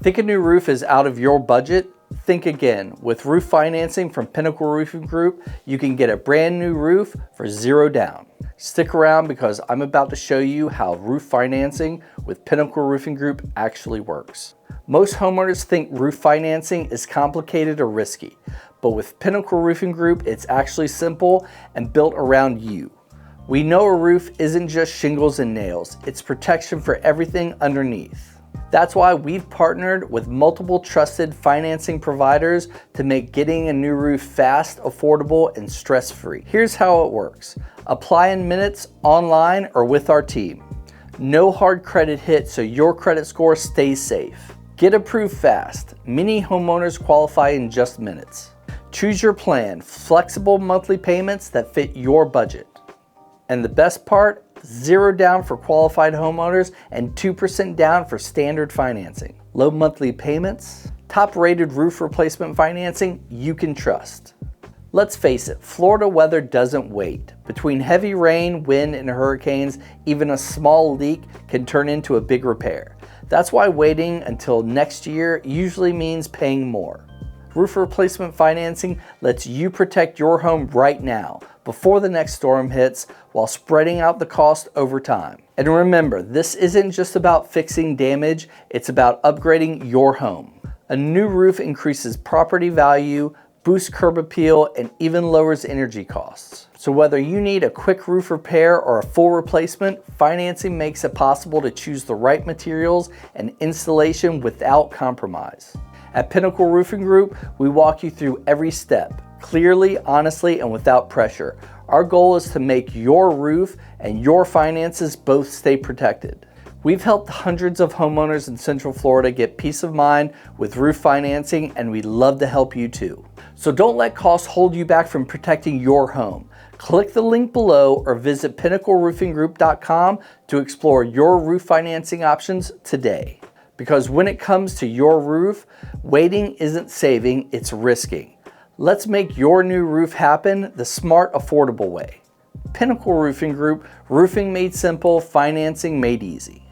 Think a new roof is out of your budget? Think again. With roof financing from Pinnacle Roofing Group, you can get a brand new roof for $0 down. Stick around because I'm about to show you how roof financing with Pinnacle Roofing Group actually works. Most homeowners think roof financing is complicated or risky, but with Pinnacle Roofing Group, it's actually simple and built around you. We know a roof isn't just shingles and nails, it's protection for everything underneath. That's why we've partnered with multiple trusted financing providers to make getting a new roof fast, affordable, and stress-free. Here's how it works. Apply in minutes, online, or with our team. No hard credit hit, so your credit score stays safe. Get approved fast. Many homeowners qualify in just minutes. Choose your plan, flexible monthly payments that fit your budget. And the best part, $0 down for qualified homeowners and 2% down for standard financing. Low monthly payments, top-rated roof replacement financing you can trust. Let's face it, Florida weather doesn't wait. Between heavy rain, wind, and hurricanes, even a small leak can turn into a big repair. That's why waiting until next year usually means paying more. Roof replacement financing lets you protect your home right now, before the next storm hits, while spreading out the cost over time. And remember, this isn't just about fixing damage, it's about upgrading your home. A new roof increases property value, boosts curb appeal, and even lowers energy costs. So whether you need a quick roof repair or a full replacement, financing makes it possible to choose the right materials and installation without compromise. At Pinnacle Roofing Group, we walk you through every step, clearly, honestly, and without pressure. Our goal is to make your roof and your finances both stay protected. We've helped hundreds of homeowners in Central Florida get peace of mind with roof financing, and we'd love to help you too. So don't let costs hold you back from protecting your home. Click the link below or visit pinnacleroofinggroup.com to explore your roof financing options today. Because when it comes to your roof, waiting isn't saving, it's risking. Let's make your new roof happen the smart, affordable way. Pinnacle Roofing Group, roofing made simple, financing made easy.